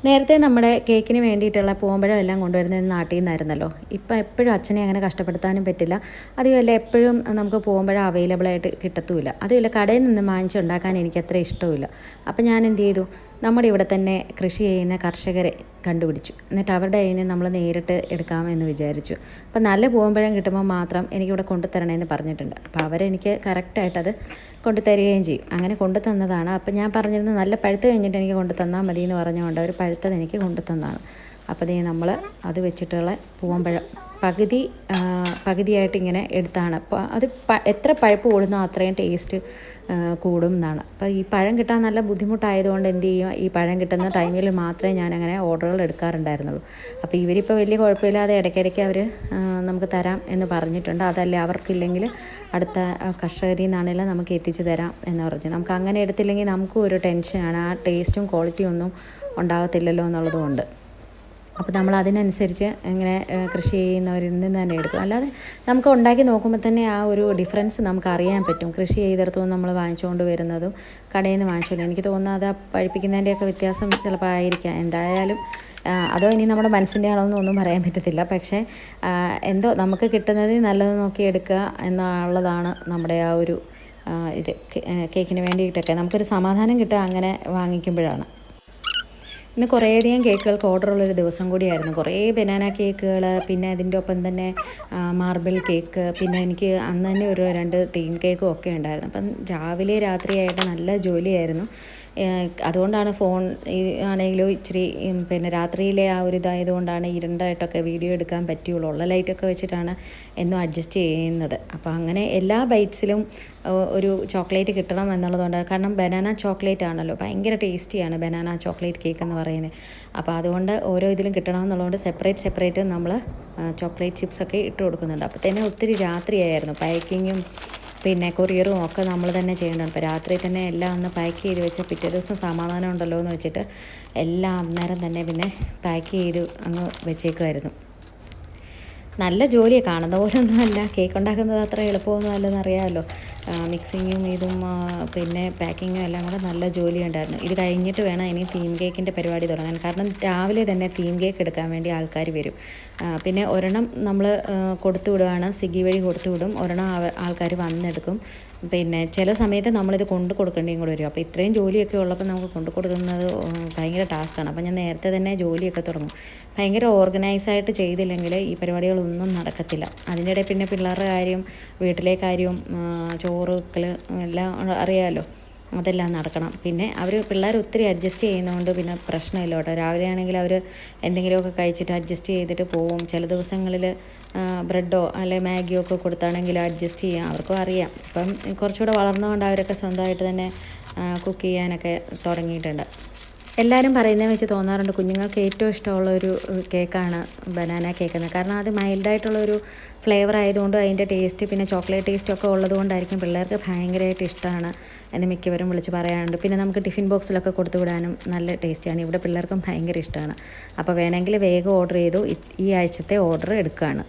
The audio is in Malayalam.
നേരത്തെ നമ്മുടെ കേക്കിന് വേണ്ടിയിട്ടുള്ള പൂവമ്പഴം എല്ലാം കൊണ്ടുവരുന്നത് നാട്ടിൽ നിന്നായിരുന്നല്ലോ. ഇപ്പം എപ്പോഴും അച്ഛനെ അങ്ങനെ കഷ്ടപ്പെടുത്താനും പറ്റില്ല. അതുമല്ല എപ്പോഴും നമുക്ക് പൂവമ്പഴം അവൈലബിൾ ആയിട്ട് കിട്ടത്തുമില്ല. അതുമല്ല കടയിൽ നിന്ന് വാങ്ങിച്ചുണ്ടാക്കാൻ എനിക്ക് അത്ര ഇഷ്ടവുമില്ല. അപ്പം ഞാൻ എന്ത് ചെയ്തു, നമ്മുടെ ഇവിടെ തന്നെ കൃഷി ചെയ്യുന്ന കർഷകരെ കണ്ടുപിടിച്ചു. എന്നിട്ട് അവരുടെ കയ്യിൽ നിന്ന് നമ്മൾ നേരിട്ട് എടുക്കാമെന്ന് വിചാരിച്ചു. അപ്പം നല്ല പൂവമ്പഴം കിട്ടുമ്പോൾ മാത്രം എനിക്കിവിടെ കൊണ്ടുതരണമെന്ന് പറഞ്ഞിട്ടുണ്ട്. അപ്പോൾ അവരെനിക്ക് കറക്റ്റായിട്ടത് കൊണ്ടുതരികയും ചെയ്യും. അങ്ങനെ കൊണ്ടു തന്നതാണ്. അപ്പം ഞാൻ പറഞ്ഞിരുന്നത് നല്ല പഴുത്ത് കഴിഞ്ഞിട്ട് എനിക്ക് കൊണ്ടു തന്നാൽ മതി എന്ന് പറഞ്ഞുകൊണ്ട് അവർ പഴുത്തത് എനിക്ക് കൊണ്ടു തന്നതാണ്. അപ്പോൾ ദേ നമ്മൾ അത് വെച്ചിട്ടുള്ള പൂവമ്പഴം പകുതിയായിട്ട് ഇങ്ങനെ എടുത്താണ്. അപ്പോൾ അത് എത്ര പഴുപ്പ് കൂടുന്നോ അത്രയും ടേസ്റ്റ് കൂടും എന്നാണ്. അപ്പോൾ ഈ പഴം കിട്ടാൻ നല്ല ബുദ്ധിമുട്ടായതുകൊണ്ട് എന്ത് ചെയ്യും, ഈ പഴം കിട്ടുന്ന ടൈമിൽ മാത്രമേ ഞാനങ്ങനെ ഓർഡറുകൾ എടുക്കാറുണ്ടായിരുന്നുള്ളൂ. അപ്പോൾ ഇവരിപ്പോൾ വലിയ കുഴപ്പമില്ലാതെ ഇടയ്ക്കിടയ്ക്ക് അവർ നമുക്ക് തരാം എന്ന് പറഞ്ഞിട്ടുണ്ട്. അതല്ലേ അവർക്കില്ലെങ്കിൽ അടുത്ത കർഷകരിൽ നിന്നാണെങ്കിലും നമുക്ക് എത്തിച്ച് തരാം എന്ന് പറഞ്ഞു. നമുക്ക് അങ്ങനെ എടുത്തില്ലെങ്കിൽ നമുക്കും ഒരു ടെൻഷനാണ്, ആ ടേസ്റ്റും ക്വാളിറ്റിയും ഒന്നും ഉണ്ടാകത്തില്ലല്ലോ എന്നുള്ളതുകൊണ്ട്. അപ്പോൾ നമ്മൾ അതിനനുസരിച്ച് ഇങ്ങനെ കൃഷി ചെയ്യുന്നവരിൽ നിന്ന് തന്നെ എടുക്കും. അല്ലാതെ നമുക്ക് ഉണ്ടാക്കി നോക്കുമ്പോൾ തന്നെ ആ ഒരു ഡിഫറൻസ് നമുക്ക് അറിയാൻ പറ്റും. കൃഷി ചെയ്തെടുത്തും നമ്മൾ വാങ്ങിച്ചുകൊണ്ട് വരുന്നതും കടയിൽ നിന്ന് വാങ്ങിച്ചുകൊണ്ട്, എനിക്ക് തോന്നുന്നത് ആ പഴിപ്പിക്കുന്നതിൻ്റെയൊക്കെ വ്യത്യാസം ചിലപ്പോൾ ആയിരിക്കാം. എന്തായാലും അതോ ഇനി നമ്മുടെ മനസ്സിൻ്റെ ആണോയെന്ന് ഒന്നും പറയാൻ പറ്റത്തില്ല. പക്ഷേ എന്തോ നമുക്ക് കിട്ടുന്നത് നല്ലത് നോക്കി എടുക്കുക എന്നുള്ളതാണ് നമ്മുടെ ആ ഒരു കേക്കിന് വേണ്ടിയിട്ടൊക്കെ നമുക്കൊരു സമാധാനം കിട്ടുക അങ്ങനെ വാങ്ങിക്കുമ്പോഴാണ്. ഇന്ന് കുറേയധികം കേക്കുകൾക്ക് ഓർഡറുള്ളൊരു ദിവസം കൂടിയായിരുന്നു. കുറേ ബനാന കേക്കുകൾ, പിന്നെ അതിൻ്റെ ഒപ്പം തന്നെ മാർബിൾ കേക്ക്, പിന്നെ എനിക്ക് അന്ന് തന്നെ ഒരു 2 തീം കേക്കും ഒക്കെ ഉണ്ടായിരുന്നു. അപ്പം രാവിലെ രാത്രിയായിട്ട് നല്ല ജോലിയായിരുന്നു. അതുകൊണ്ടാണ് ഫോൺ ആണെങ്കിലും ഇച്ചിരി പിന്നെ രാത്രിയിലെ ആ ഒരു ഇതായതുകൊണ്ടാണ് ഇരുണ്ടായിട്ടൊക്കെ വീഡിയോ എടുക്കാൻ പറ്റുള്ളൂ. ഉള്ള ലൈറ്റൊക്കെ വെച്ചിട്ടാണ് എന്നും അഡ്ജസ്റ്റ് ചെയ്യുന്നത്. അപ്പോൾ അങ്ങനെ എല്ലാ ബൈറ്റ്സിലും ഒരു ചോക്ലേറ്റ് കിട്ടണം എന്നുള്ളതുകൊണ്ട്, കാരണം ബനാന ചോക്ലേറ്റ് ആണല്ലോ, ഭയങ്കര ടേസ്റ്റിയാണ് ബനാന ചോക്ലേറ്റ് കേക്ക് എന്ന് പറയുന്നത്. അപ്പോൾ അതുകൊണ്ട് ഓരോ ഇതിലും കിട്ടണമെന്നുള്ളതുകൊണ്ട് സെപ്പറേറ്റ് നമ്മൾ ചോക്ലേറ്റ് ചിപ്സൊക്കെ ഇട്ട് കൊടുക്കുന്നുണ്ട്. അപ്പോൾ തന്നെ ഒത്തിരി രാത്രിയായിരുന്നു. പാക്കിങ്ങും പിന്നെ കൊറിയറും ഒക്കെ നമ്മൾ തന്നെ ചെയ്യേണ്ടതാണ്. ഇപ്പോൾ രാത്രി തന്നെ എല്ലാം ഒന്ന് പാക്ക് ചെയ്ത് വെച്ചാൽ പിറ്റേ ദിവസം സമാധാനം ഉണ്ടല്ലോ എന്ന് വെച്ചിട്ട് എല്ലാം അന്നേരം തന്നെ പിന്നെ പാക്ക് ചെയ്ത് അങ്ങ് വെച്ചേക്കുമായിരുന്നു. നല്ല ജോലിയാണ്, കാണുന്ന പോലെ ഒന്നുമല്ല. കേക്ക് ഉണ്ടാക്കുന്നത് അത്ര എളുപ്പമൊന്നും അല്ലെന്ന് അറിയാമല്ലോ. മിക്സിങ്ങും ഇതും പിന്നെ പാക്കിങ്ങും എല്ലാം കൂടെ നല്ല ജോലി ഉണ്ടായിരുന്നു. ഇത് കഴിഞ്ഞിട്ട് വേണം ഇനി തീം കേക്കിൻ്റെ പരിപാടി തുടങ്ങാൻ. കാരണം രാവിലെ തന്നെ തീം കേക്ക് എടുക്കാൻ വേണ്ടി ആൾക്കാർ വരും. പിന്നെ ഒരെണ്ണം നമ്മൾ കൊടുത്തു വിടുകയാണ്, സ്വിഗ്ഗി വഴി കൊടുത്തു വിടും. ഒരെണ്ണം ആൾക്കാർ വന്നെടുക്കും. പിന്നെ ചില സമയത്ത് നമ്മളിത് കൊണ്ടു കൊടുക്കേണ്ടിയും കൂടെ വരും. അപ്പോൾ ഇത്രയും ജോലിയൊക്കെ ഉള്ളപ്പോൾ നമുക്ക് കൊണ്ടു കൊടുക്കുന്നത് ഭയങ്കര ടാസ്ക്കാണ്. അപ്പോൾ ഞാൻ നേരത്തെ തന്നെ ജോലിയൊക്കെ തുടങ്ങും. ഭയങ്കര ഓർഗനൈസായിട്ട് ചെയ്തില്ലെങ്കിൽ ഈ പരിപാടികളൊന്നും നടക്കത്തില്ല. അതിൻ്റെ ഇടയിൽ പിന്നെ പിള്ളേരുടെ കാര്യം, വീട്ടിലെ കാര്യവും, ചോറ് വെക്കൽ എല്ലാം അറിയാമല്ലോ, അതെല്ലാം നടക്കണം. പിന്നെ പിള്ളേർ ഒത്തിരി അഡ്ജസ്റ്റ് ചെയ്യുന്നതുകൊണ്ട് പിന്നെ പ്രശ്നമില്ല കേട്ടോ. രാവിലെ ആണെങ്കിൽ അവർ എന്തെങ്കിലുമൊക്കെ കഴിച്ചിട്ട് അഡ്ജസ്റ്റ് ചെയ്തിട്ട് പോവും. ചില ദിവസങ്ങളിൽ ബ്രെഡോ അല്ലെ മാഗിയോ ഒക്കെ കൊടുത്താണെങ്കിൽ അഡ്ജസ്റ്റ് ചെയ്യാം, അവർക്കും അറിയാം. ഇപ്പം കുറച്ചുകൂടെ വളർന്നതുകൊണ്ട് അവരൊക്കെ സ്വന്തമായിട്ട് തന്നെ കുക്ക് ചെയ്യാനൊക്കെ തുടങ്ങിയിട്ടുണ്ട്. എല്ലാവരും പറയുന്നതെന്ന് വെച്ച് തോന്നാറുണ്ട്, കുഞ്ഞുങ്ങൾക്ക് ഏറ്റവും ഇഷ്ടമുള്ള ഒരു കേക്കാണ് ബനാന കേക്കെന്ന്. കാരണം അത് മൈൽഡായിട്ടുള്ളൊരു ഫ്ലേവർ ആയതുകൊണ്ടും അതിൻ്റെ ടേസ്റ്റ് പിന്നെ ചോക്ലേറ്റ് ടേസ്റ്റൊക്കെ ഉള്ളതുകൊണ്ടായിരിക്കും പിള്ളേർക്ക് ഭയങ്കരമായിട്ട് ഇഷ്ടമാണ് എന്ന് മിക്കവരും വിളിച്ച് പറയാറുണ്ട്. പിന്നെ നമുക്ക് ടിഫിൻ ബോക്സിലൊക്കെ കൊടുത്തു വിടാനും നല്ല ടേസ്റ്റിയാണ്. ഇവിടെ പിള്ളേർക്കും ഭയങ്കര ഇഷ്ടമാണ്. അപ്പോൾ വേണമെങ്കിൽ വേഗം ഓർഡർ ചെയ്തു. ഈ ആഴ്ചത്തെ ഓർഡർ എടുക്കുകയാണ്.